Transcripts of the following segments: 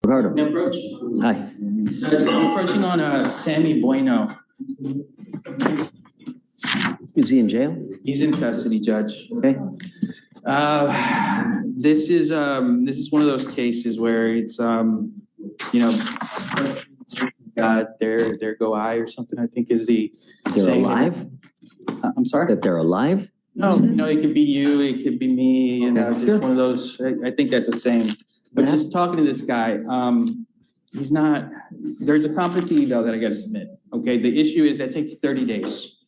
Ricardo. Approach. Hi. I'm approaching on Sammy Bueno. Is he in jail? He's in custody, Judge. Okay. This is one of those cases where it's there go I or something. I think is the They're saying. alive? I'm sorry. That they're alive? No, it could be you, it could be me, just one of those. I think that's a saying. But just talking to this guy, he's not. There's a competency eval that I got to submit. Okay, the issue is that takes 30 days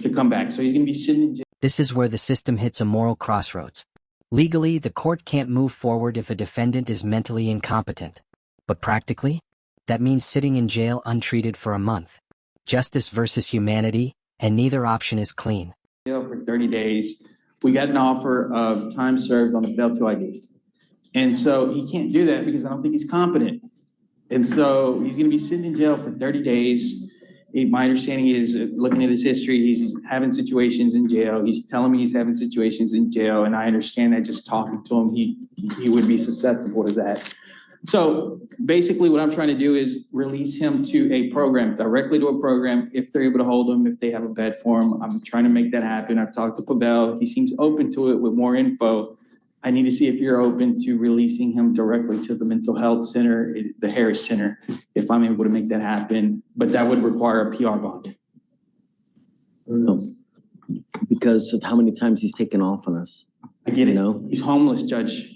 to come back, so he's going to be sitting in jail. This is where the system hits a moral crossroads. Legally, the court can't move forward if a defendant is mentally incompetent. But practically, that means sitting in jail untreated for a month. Justice versus humanity, and neither option is clean. For 30 days, we got an offer of time served on the failed to ID. And so he can't do that because I don't think he's competent. And so he's going to be sitting in jail for 30 days. My understanding is, looking at his history, he's having situations in jail. He's telling me he's having situations in jail, and I understand that just talking to him, he would be susceptible to that. So basically what I'm trying to do is release him to a program, directly to a program, if they're able to hold him, if they have a bed for him. I'm trying to make that happen. I've talked to Pavel. He seems open to it with more info. I need to see if you're open to releasing him directly to the mental health center, the Harris Center, if I'm able to make that happen. But that would require a PR bond. No. Because of how many times he's taken off on us. I get it. He's homeless, Judge.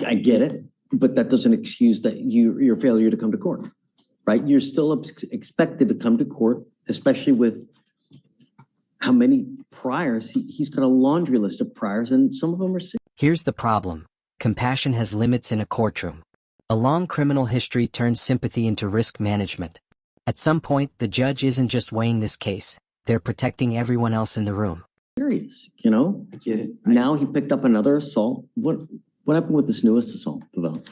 I get it. But that doesn't excuse that your failure to come to court, right? You're still expected to come to court, especially with how many priors. He's got a laundry list of priors, and some of them are serious. Here's the problem. Compassion has limits in a courtroom. A long criminal history turns sympathy into risk management. At some point, the judge isn't just weighing this case. They're protecting everyone else in the room. Serious, I get it. Now he picked up another assault. What happened with this newest assault, Pavel?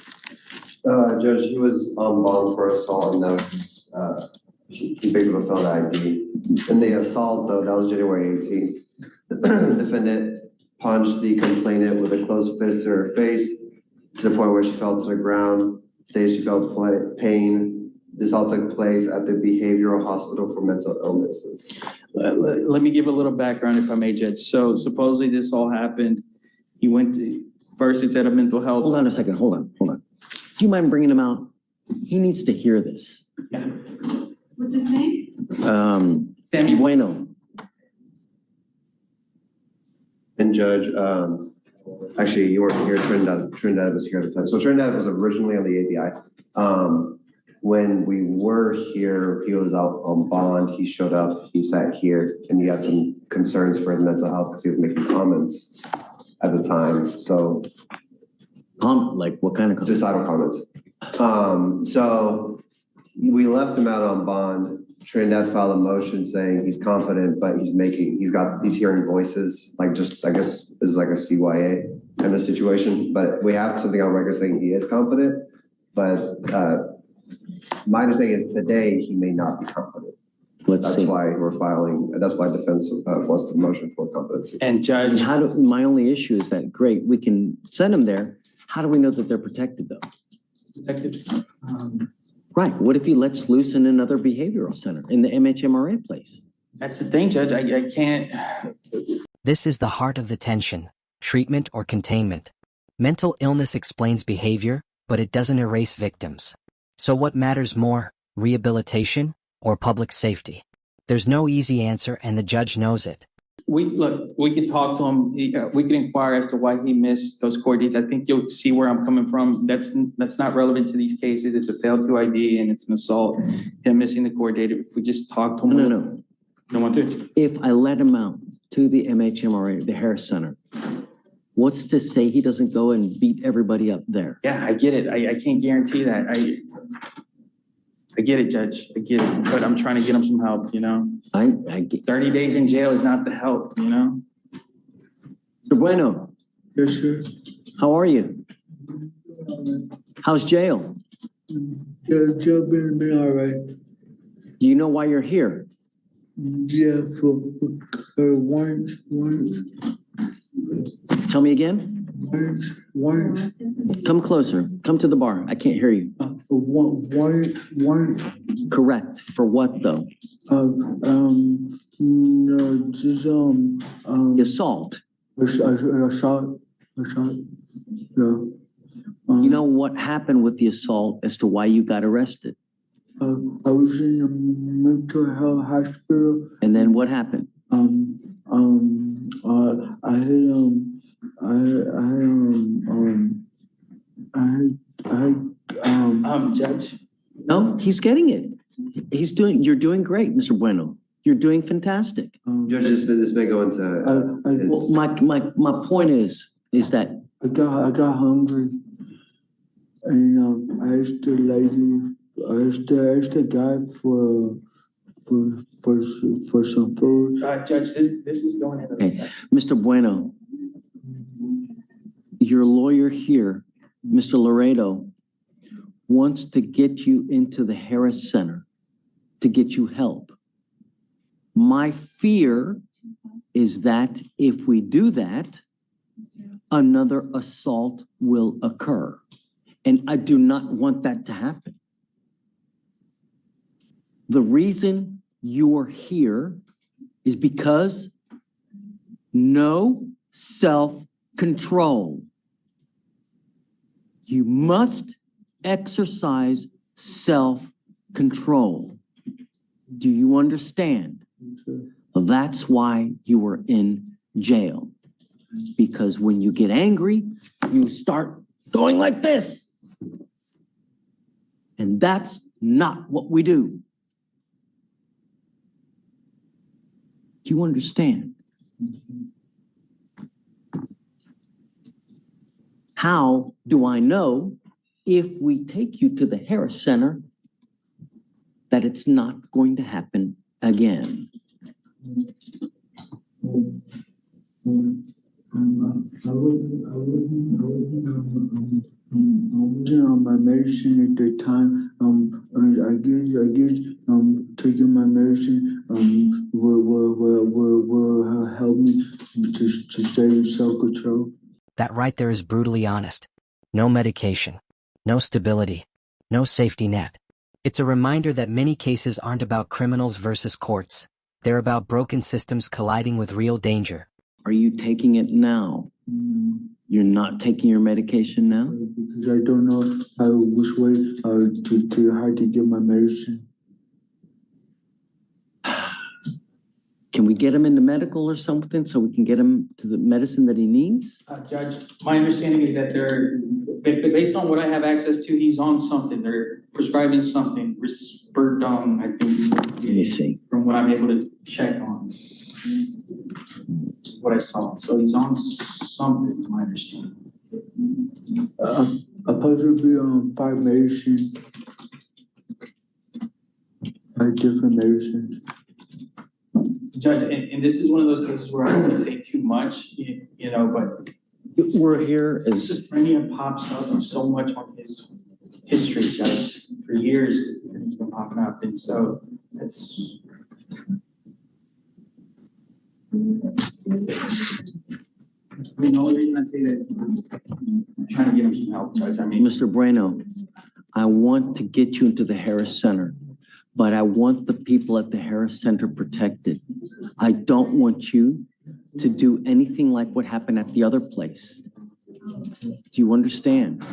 Judge, he was on bond for assault, and now he picked up a failed ID. And the assault, though, that was January 18th. The defendant punched the complainant with a closed fist to her face to the point where she fell to the ground. Today she felt pain. This all took place at the behavioral hospital for mental illnesses. Let me give a little background, if I may, Judge. So supposedly this all happened. He went to, first it's at a mental health. Hold on a second. Hold on. Do you mind bringing him out? He needs to hear this. Yeah. What's his name? Sammy Bueno. And Judge, actually, you weren't here. Trinidad was here at the time. So Trinidad was originally on the ABI. When we were here, he was out on bond. He showed up. He sat here, and he had some concerns for his mental health because he was making comments at the time. So, Like what kind of comments? suicidal comments. So we left him out on bond. Trinidad filed a motion saying he's competent, but he's hearing voices, like just, I guess, is like a CYA kind of situation. But we have something on record saying he is competent. But my understanding is today he may not be competent. That's why we're filing. That's why defense wants the motion for competency. And Judge, my only issue is that, great, we can send them there. How do we know that they're protected, though? Detective. Right. What if he lets loose in another behavioral center in the MHMRA place? That's the thing, Judge. I can't. This is the heart of the tension, treatment or containment. Mental illness explains behavior, but it doesn't erase victims. So what matters more, rehabilitation or public safety? There's no easy answer, and the judge knows it. We can talk to him. We can inquire as to why he missed those court dates. I think you'll see where I'm coming from. That's not relevant to these cases. It's a failed to ID and it's an assault. Him missing the court date. If we just talk to him. No. Don't want to. If I let him out to the MHMRA, the Harris Center, what's to say he doesn't go and beat everybody up there? Yeah, I get it. I can't guarantee that. I get it, Judge. I get it. But I'm trying to get him some help, I get 30 days in jail is not the help, Mr. Bueno. Yes, sir. How are you? How's jail? The job been all right. Do you know why you're here? Yeah, for warrants. Tell me again? One, Come closer. Come to the bar. I can't hear you. one, Correct. For what though? no, just, The assault. a shot, yeah. You know what happened with the assault as to why you got arrested? I was in a mental health hospital. And then what happened? Judge, No, he's getting it. You're doing great, Mr. Bueno. You're doing fantastic. Judge, this may go into, Well, my point is that I got hungry, and I asked the lady, I asked the guy for some food. Judge, this is going into. Okay. Mr. Bueno, your lawyer here, Mr. Laredo, wants to get you into the Harris Center to get you help. My fear is that if we do that, another assault will occur. And I do not want that to happen. The reason you are here is because no self-control. You must exercise self-control. Do you understand? That's why you were in jail. Because when you get angry, you start going like this. And that's not what we do. Do you understand? How do I know if we take you to the Harris Center that it's not going to happen again? I wasn't on my medicine at the time. I guess taking my medicine will help me to stay in self-control. That right there is brutally honest. No medication, no stability, no safety net. It's a reminder that many cases aren't about criminals versus courts. They're about broken systems colliding with real danger. Are you taking it now? You're not taking your medication now? Because I don't know which way how to get my medicine. Can we get him into medical or something so we can get him to the medicine that he needs? Judge, my understanding is that based on what I have access to, he's on something. They're prescribing something, Risperdal, I think. Let me see. From what I'm able to check on. What I saw. So he's on something, to my understanding. I'm supposed to be on 5 medicines. 5 different medicines. Judge, and this is one of those cases where I don't want to say too much, you know, but We're here as schizophrenia pops up so much on his history, Judge. For years, it's been popping up, and so it's. The only reason I say that, I'm trying to get him some help, Judge. I mean, Mr. Bueno, I want to get you into the Harris Center, but I want the people at the Harris Center protected. I don't want you to do anything like what happened at the other place. Do you understand?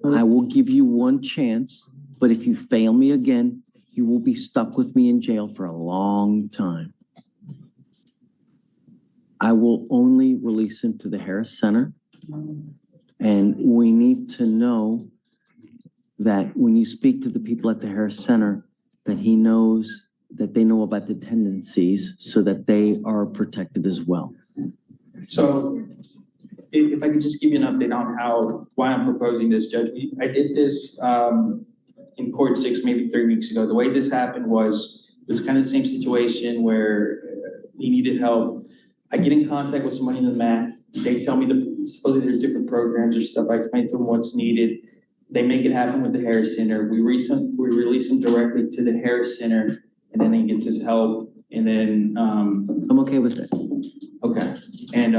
I will give you one chance, but if you fail me again, you will be stuck with me in jail for a long time. I will only release him to the Harris Center. And we need to know that when you speak to the people at the Harris Center, that he knows that they know about the tendencies so that they are protected as well. so if I could just give you an update on why I'm proposing this, Judge. I did this in court maybe 3 weeks ago. The way this happened was it was kind of the same situation where he needed help. I get in contact with somebody in the MAC. They tell me supposedly there's different programs or stuff. I explain to them what's needed. They make it happen with the Harris Center. We release him directly to the Harris Center, and then he gets his help. And then I'm okay with that. okay. And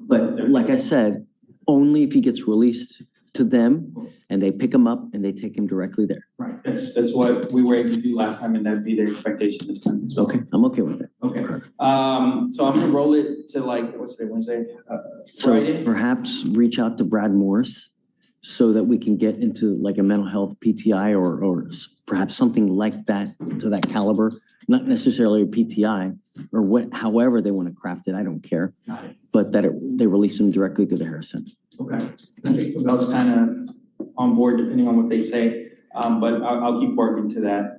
But like I said, only if he gets released to them and they pick him up and they take him directly there. Right, that's what we were able to do last time, and that'd be the expectation this time as well. Okay, I'm okay with that. Okay, so I'm gonna roll it to like, what's today, Wednesday? So Friday? perhaps reach out to Brad Morris so that we can get into like a mental health PTI or perhaps something like that to that caliber, not necessarily a PTI or however they want to craft it. I don't care, Got it. but that they release them directly to the Harrison. Okay, I think I was kind of on board depending on what they say, but I'll keep working to that.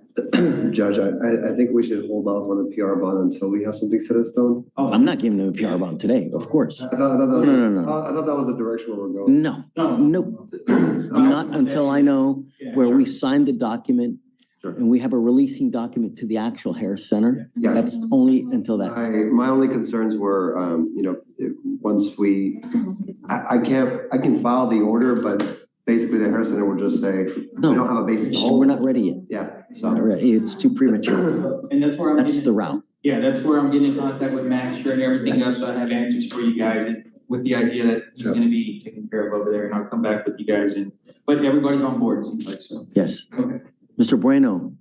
Judge, I think we should hold off on the PR bond until we have something set in stone. Oh, I'm not giving them a PR bond today, of course. I thought that was, No. I thought that was the direction where we're going. No, No. nope. Not until I know Yeah, where sure. we signed the document Sure. and we have a releasing document to the actual Harris Center. Yeah. That's only until that. My only concerns were, once I can file the order, but basically the Harris Center will just say, we don't have a basis. to hold. We're not ready yet. Yeah, Not so. ready. It's too premature. And that's where I'm That's getting, the route. yeah, that's where I'm getting in contact with Max, sure, and everything else, so I have answers for you guys, and with the idea that he's gonna be taken care of over there, and I'll come back with you guys, but everybody's on board, it seems like, so. Yes. Okay. Mr. Bueno,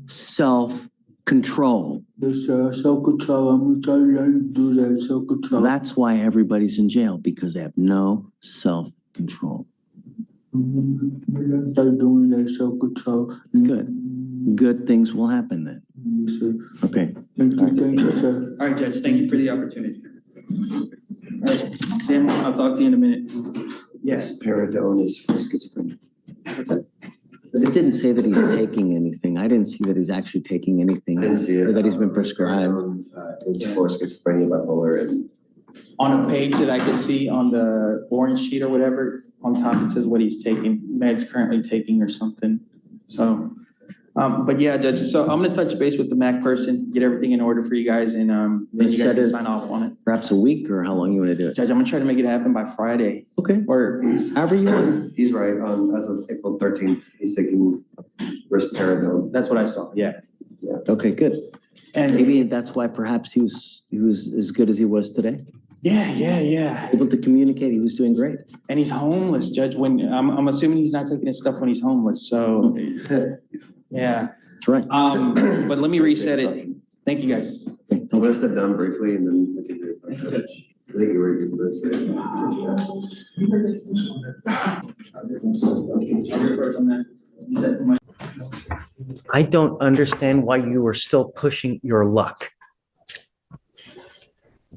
self-control. Yes, self-control. I'm gonna try to learn to do that, self-control. That's why everybody's in jail, because they have no self-control. Start doing that self-control. Good. Good things will happen then. Yes, sir. Okay. Thank you, sir. All right, Judge, thank you for the opportunity. All right, Sam, I'll talk to you in a minute. Yes. Paradone is for schizophrenia. What's that? It didn't say that he's taking anything. I didn't see that he's actually taking anything. I didn't see it. Or that he's been prescribed. It's for schizophrenia, bipolar, and On a page that I could see on the orange sheet or whatever, on top it says what he's taking, meds currently taking or something. So, but yeah, Judge, so I'm gonna touch base with the MAC person, get everything in order for you guys, and then you guys Set can it- sign off on it. Perhaps a week, or how long you want to do it? Judge, I'm gonna try to make it happen by Friday, Okay. or, However you want. he's right, as of April 13th, he's taking risperidone. that's what I saw, yeah. Okay, good. And Maybe that's why perhaps he was as good as he was today. yeah. Able to communicate, he was doing great. And he's homeless, Judge, when, I'm assuming he's not taking his stuff when he's homeless, so, yeah. That's right. But let me reset it. Thank you, guys. Okay, I'm gonna step down briefly and then we can do it. Thank you, Judge. I think you were good first. I don't understand why you were still pushing your luck.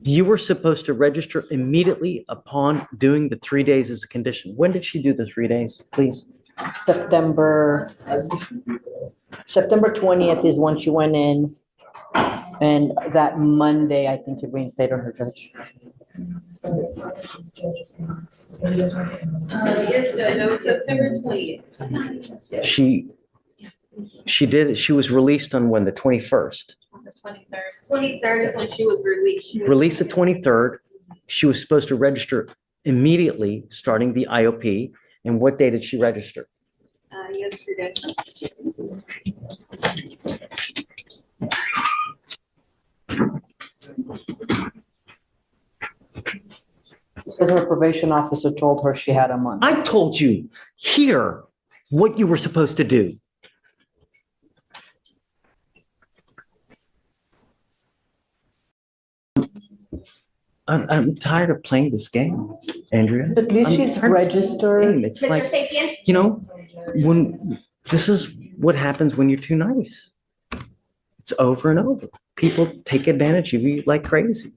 You were supposed to register immediately upon doing the 3 days as a condition. When did she do the 3 days, please? September 20th is when she went in. And that Monday, I think you reinstated her, Judge. Yes, Judge, it was September 20th. She did, she was released on when, the 21st? The 23rd. 23rd is when she was released. She was- Released the 23rd. She was supposed to register immediately, starting the IOP. And what day did she register? Yesterday. Says her probation officer told her she had a month. I told you here what you were supposed to do. I'm tired of playing this game, Andrea. At least I'm she's tired of playing this registered. game. It's like, Sapiens? you know, when this is what happens when you're too nice. It's over and over. People take advantage of you like crazy.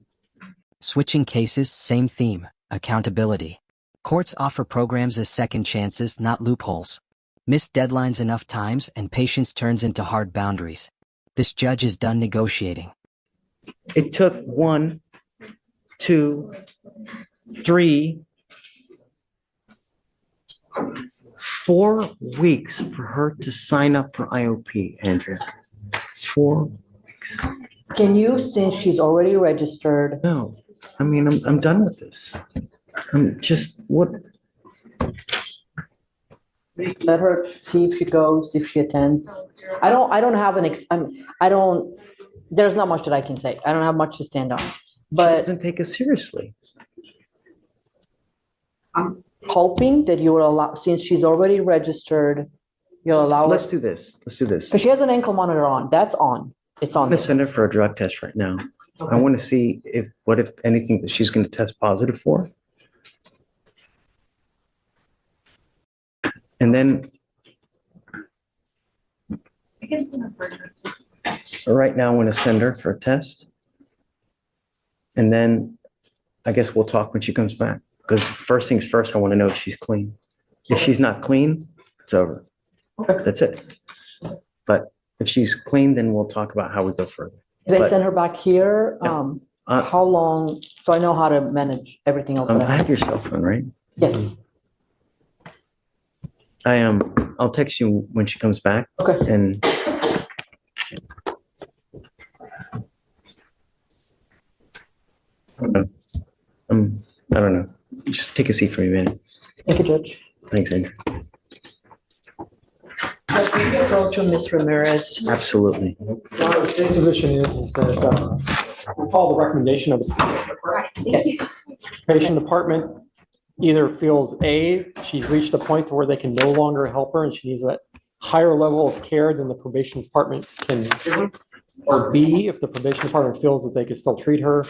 Switching cases, same theme, accountability. Courts offer programs as second chances, not loopholes. Miss deadlines enough times and patience turns into hard boundaries. This judge is done negotiating. It took 1, 2, 3, 4 weeks for her to sign up for IOP, Andrea. 4 weeks. Can you, since she's already registered, No, I mean, I'm done with this. I'm just, what? let her see if she goes, if she attends? I don't have there's not much that I can say. I don't have much to stand on. She But doesn't take us seriously. I'm hoping that you will allow, since she's already registered, you'll allow her, Let's do this. Let's do this. because she has an ankle monitor on, that's on, it's I'm on. gonna send her for a drug test right now. I Okay. want to see if anything that she's gonna test positive for. And then I can send her for her. right now, I want to send her for a test. And then I guess we'll talk when she comes back, because first things first, I want to know if she's clean. If she's not clean, it's over. Okay. That's it. But if she's clean, then we'll talk about how we go further. Did I But- send her back here? How long, so I know how to manage everything else that I I have. have your cell phone, right? Yes, I'll text you when she comes back okay. and I don't know. Just take a seat for a minute. Thank you, Judge. Thanks, Andrew. Judge, we can go to Ms. Ramirez. Absolutely. The state position is that we follow the recommendation of the Yes. probation department. Either feels A, she's reached a point to where they can no longer help her and she needs a higher level of care than the probation department can give her. Or B, if the probation department feels that they can still treat her,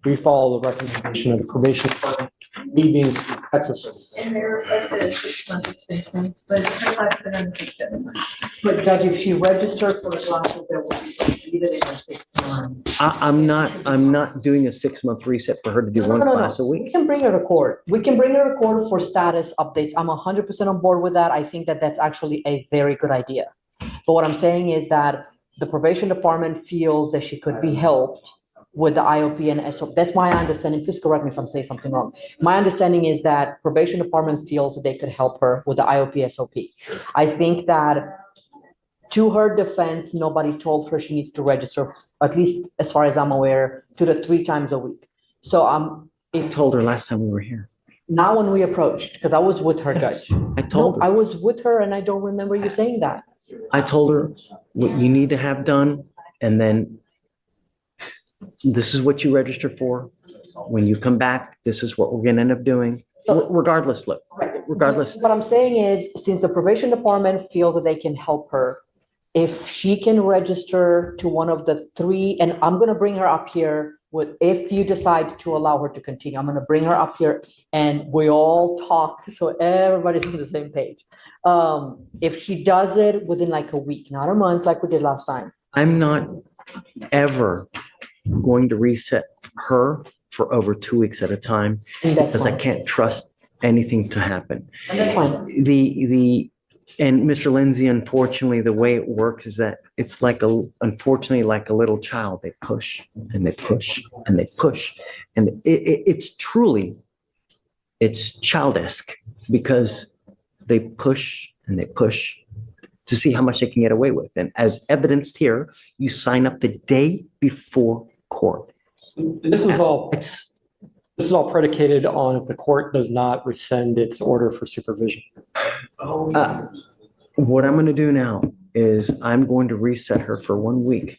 we follow the recommendation of the probation department, me being Texas. And they requested a 6-month extension, but her last been under 7 months. But Judge, if she registered for the classes, there will be needed in 6 months. I'm not doing a 6-month reset for her to do one class a We week. can bring her to court. We can bring her to court for status updates. I'm 100% on board with that. I think that that's actually a very good idea. But what I'm saying is that the probation department feels that she could be helped with the IOP and SOP. That's my understanding. Please correct me if I'm saying something wrong. My understanding is that probation department feels that they could help her with the IOP SOP. I think that to her defense, nobody told her she needs to register, at least as far as I'm aware, 2 to 3 times a week. So I if told her last time we were here. now when we approached, because I was with her, Judge. I told No, I her. was with her and I don't remember you saying that. I told her what you need to have done, and then this is what you register for. When you come back, this is what we're gonna end up doing. Regardless, look, regardless. What I'm saying is, since the probation department feels that they can help her, if she can register to one of the 3, and I'm gonna bring her up here with, if you decide to allow her to continue, I'm gonna bring her up here and we all talk, so everybody's on the same page. If she does it within like a week, not a month like we did last time. I'm not ever going to reset her for over 2 weeks at a time And that's because I fine. can't trust anything to happen. And that's fine. And Mr. Lindsay, unfortunately, the way it works is that it's unfortunately, like a little child. They push and they push and they push. And it's childish because they push and they push to see how much they can get away with. And as evidenced here, you sign up the day before court. This is all predicated on if the court does not rescind its order for supervision. What I'm going to do now is I'm going to reset her for 1 week.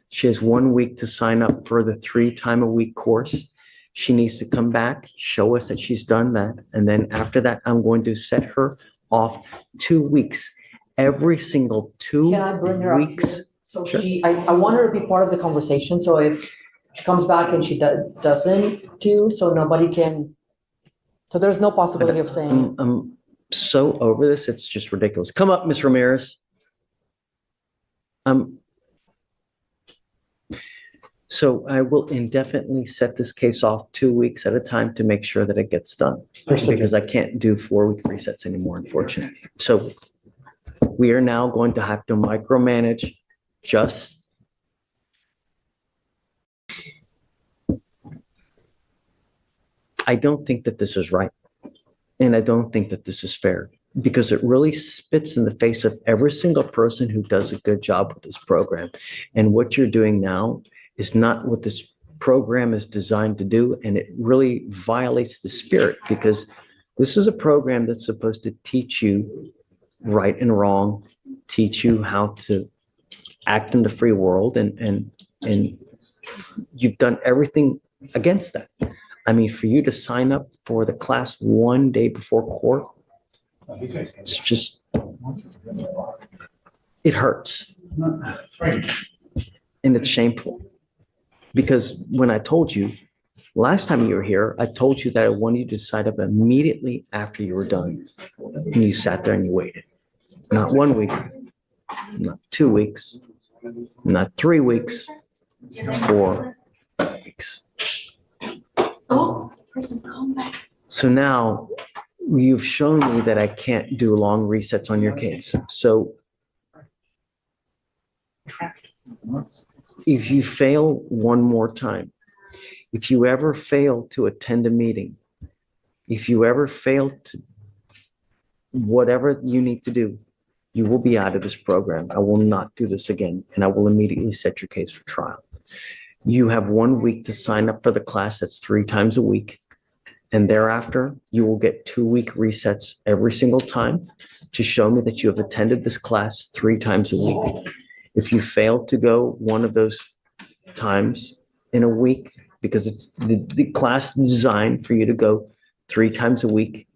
She has 1 week to sign up for the 3-time-a-week course. She needs to come back, show us that she's done that. And then after that, I'm going to set her off 2 weeks. Every single 2 Can I bring her up weeks. here? So Sure. I want her to be part of the conversation, so if she comes back and she doesn't do, so nobody can, so there's no possibility of saying, I'm so over this, it's just ridiculous. Come up, Ms. Ramirez. So I will indefinitely set this case off 2 weeks at a time to make sure that it gets done. Because I can't do 4-week resets anymore, unfortunately. So we are now going to have to micromanage just I don't think that this is right. And I don't think that this is fair because it really spits in the face of every single person who does a good job with this program. And what you're doing now is not what this program is designed to do. And it really violates the spirit because this is a program that's supposed to teach you right and wrong, teach you how to act in the free world. And you've done everything against that. I mean, for you to sign up for the class one day before court, it's just, it hurts. And it's shameful. Because when I told you, last time you were here, I told you that I wanted you to sign up immediately after you were done. And you sat there and you waited. Not 1 week, not 2 weeks, not 3 weeks, 4 weeks. Oh, person's come back. So now you've shown me that I can't do long resets on your case. So if you fail one more time, if you ever fail to attend a meeting, if you ever fail to whatever you need to do, you will be out of this program. I will not do this again, and I will immediately set your case for trial. You have 1 week to sign up for the class. That's 3 times a week. And thereafter, you will get 2-week resets every single time to show me that you have attended this class 3 times a week. If you fail to go one of those times in a week, because it's the class is designed for you to go 3 times a week,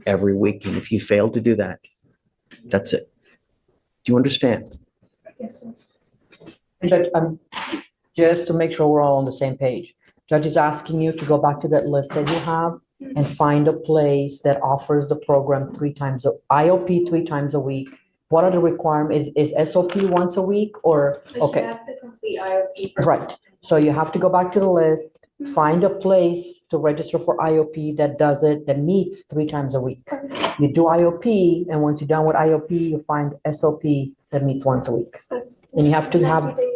every week. And if you fail to do that, that's it. Do you understand? Yes, sir. Judge, just to make sure we're all on the same page, Judge is asking you to go back to that list that you have and find a place that offers the program 3 times, IOP 3 times a week. What are the requirements? Is SOP once a week or, okay, She has to complete IOP. first. right. So you have to go back to the list, find a place to register for IOP that does it, that meets 3 times a week. You do IOP, and once you're done with IOP, you find SOP that meets once a week. And you have to 90 have, days.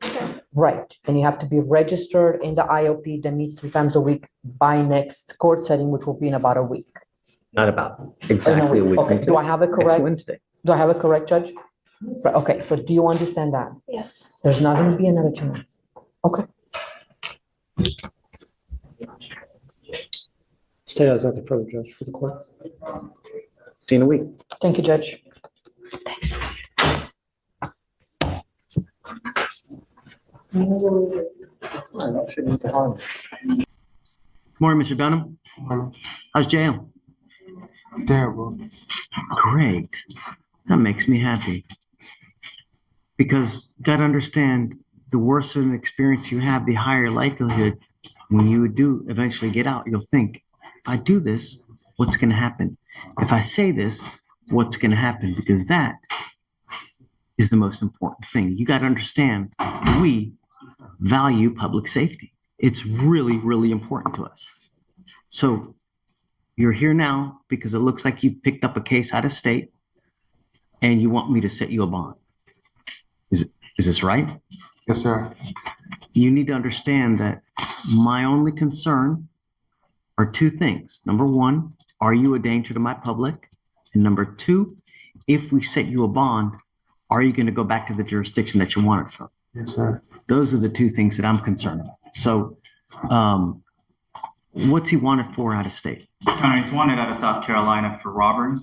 Okay. right, and you have to be registered in the IOP that meets 3 times a week by next court setting, which will be in about a week. Not about exactly a week. Okay, from do I today. have it Next correct? Wednesday. Do I have it correct, Judge? Right, okay, so do you understand that? Yes. There's not gonna be another chance. Okay. State has nothing further, Judge, for the court. See you in a week. Thank you, Judge. Morning, Mr. Dunham. How's jail? Terrible. Great. That makes me happy. Because you gotta understand, the worse of an experience you have, the higher likelihood when you do eventually get out, you'll think, if I do this, what's gonna happen? If I say this, what's gonna happen? Because that is the most important thing. You gotta understand, we value public safety. It's really, really important to us. So you're here now because it looks like you picked up a case out of state and you want me to set you a bond. Is this right? Yes, sir. You need to understand that my only concern are 2 things. Number 1, are you a danger to my public? And number 2, if we set you a bond, are you going to go back to the jurisdiction that you wanted from? Yes, sir. Those are the 2 things that I'm concerned about. So what's he wanted for out of state? He's wanted out of South Carolina for robbery.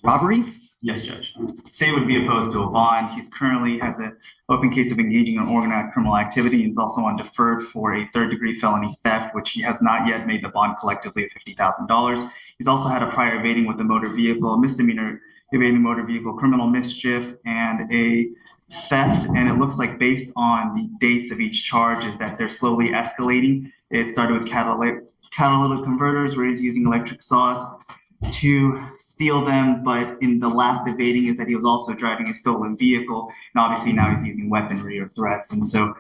Robbery? Yes, Judge. State would be opposed to a bond. He's currently has an open case of engaging in organized criminal activity. He's also on deferred for a 3rd-degree felony theft, which he has not yet made the bond collectively of $50,000. He's also had a prior evading with a motor vehicle, misdemeanor evading motor vehicle, criminal mischief, and a theft. And it looks like based on the dates of each charge is that they're slowly escalating. It started with catalytic converters where he's using electric saws to steal them, but in the last evading is that he was also driving a stolen vehicle, and obviously now he's using weaponry or threats. And so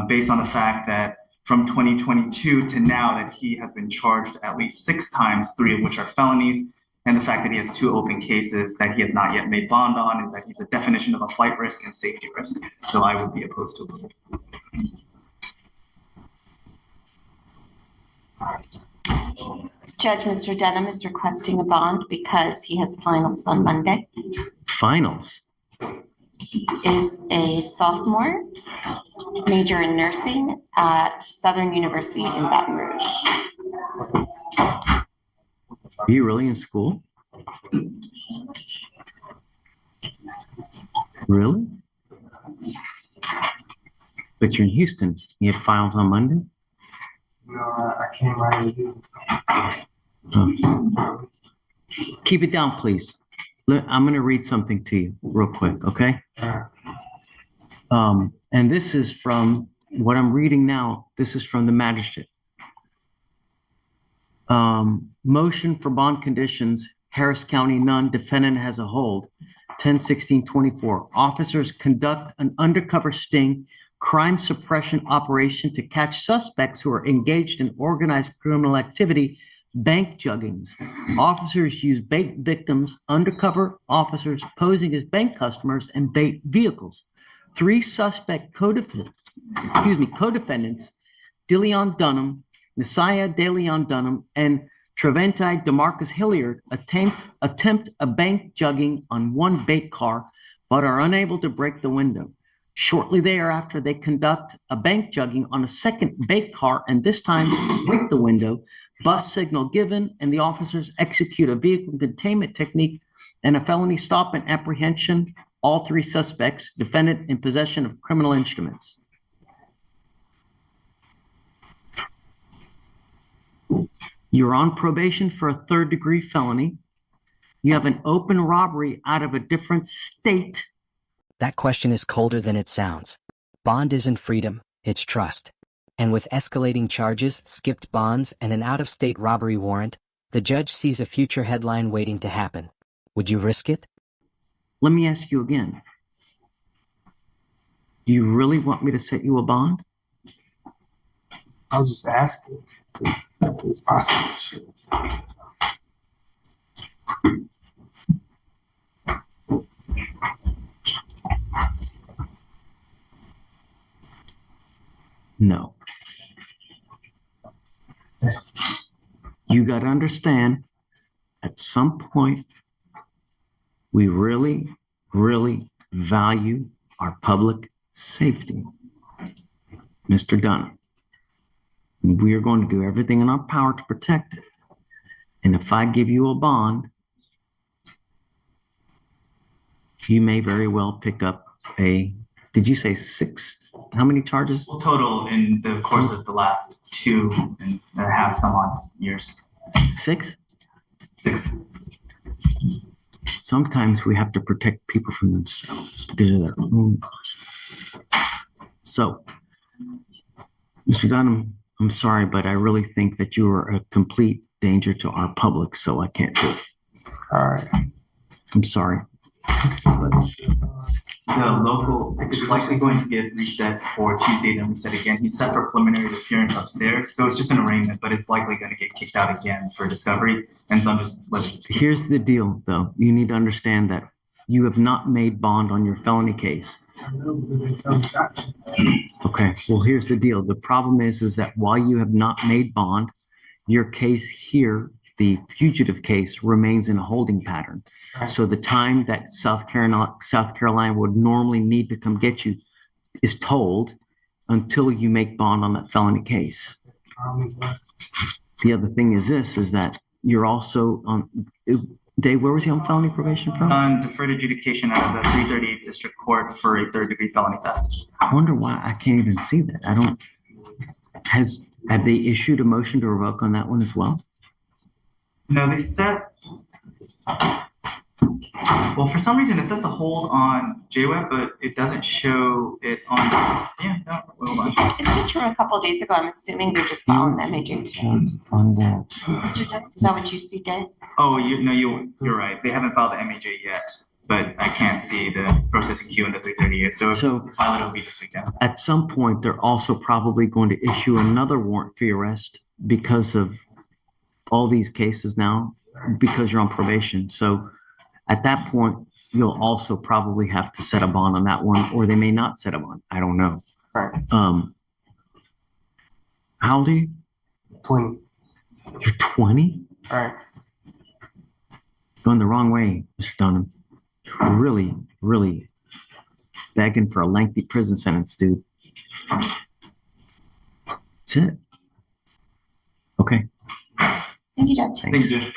based on the fact that from 2022 to now that he has been charged at least 6 times, 3 of which are felonies, and the fact that he has 2 open cases that he has not yet made bond on, is that he's a definition of a flight risk and safety risk. So I would be opposed to it. Judge, Mr. Denham is requesting a bond because he has finals on Monday. Finals? He is a sophomore, major in nursing at Southern University in Baton Rouge. Are you really in school? Really? But you're in Houston. You have finals on Monday? I Keep it down, please. I'm going to read something to you real quick, okay? And this is from what I'm reading now. This is from the magistrate. Motion for bond conditions, Harris County, none. Defendant has a hold. 10/16/24. Officers conduct an undercover sting crime suppression operation to catch suspects who are engaged in organized criminal activity, bank juggings. Officers use bait victims, undercover officers posing as bank customers, and bait vehicles. 3 suspect co-defendants, DeLeon Dunham, Messiah DeLeon Dunham, and Treventi DeMarcus Hilliard attempt a bank jugging on one bait car, but are unable to break the window. Shortly thereafter, they conduct a bank jugging on a second bait car, and this time break the window. Bus signal given, and the officers execute a vehicle containment technique and a felony stop and apprehension. All 3 suspects, defendant in possession of criminal instruments. You're on probation for a 3rd-degree felony. You have an open robbery out of a different state. That question is colder than it sounds. Bond isn't freedom, it's trust. And with escalating charges, skipped bonds, and an out-of-state robbery warrant, the judge sees a future headline waiting to happen. Would you risk it? Let me ask you again. Do you really want me to set you a bond? I'll just ask you. It's possible. No. You got to understand, at some point, we really, really value our public safety. Mr. Dunn, we are going to do everything in our power to protect it. And if I give you a bond, you may very well pick up did you say 6? How many charges? Well, total in the course of the last 2.5 some odd years. 6? 6. Sometimes we have to protect people from themselves because of their own. So, Mr. Dunham, I'm sorry, but I really think that you are a complete danger to our public, so I can't do it. All right. I'm sorry. The local is likely going to get reset for Tuesday, then reset again. He's set for preliminary appearance upstairs, so it's just an arraignment, but it's likely going to get kicked out again for discovery. And so I'm just Here's the deal, though. You need to understand that you have not made bond on your felony case. Okay, well, here's the deal. The problem is that while you have not made bond, your case here, the fugitive case, remains in a holding pattern. So the time that South Carolina would normally need to come get you is told until you make bond on that felony case. The other thing is that you're also on, Dave, where was he on felony probation from? On deferred adjudication out of the 338 District Court for a 3rd-degree felony theft. I wonder why I can't even see that. Have they issued a motion to revoke on that one as well? No, they set, well, for some reason it says to hold on JWeb, but it doesn't show it on, hold on. It's just from a couple of days ago. I'm assuming they're just following the MAJ today. On that. Is that what you see, Dave? Oh, you're right. They haven't filed the MAJ yet, but I can't see the processing queue in the 338. So if you file it, it'll be this weekend. At some point, they're also probably going to issue another warrant for your arrest because of all these cases now, because you're on probation. So at that point, you'll also probably have to set a bond on that one, or they may not set a bond. I don't know. Right. How old are you? 20. You're 20? All right. Going the wrong way, Mr. Dunham. You're really, really begging for a lengthy prison sentence, dude. That's it. Okay. Thank you, Judge. Thanks. Thanks.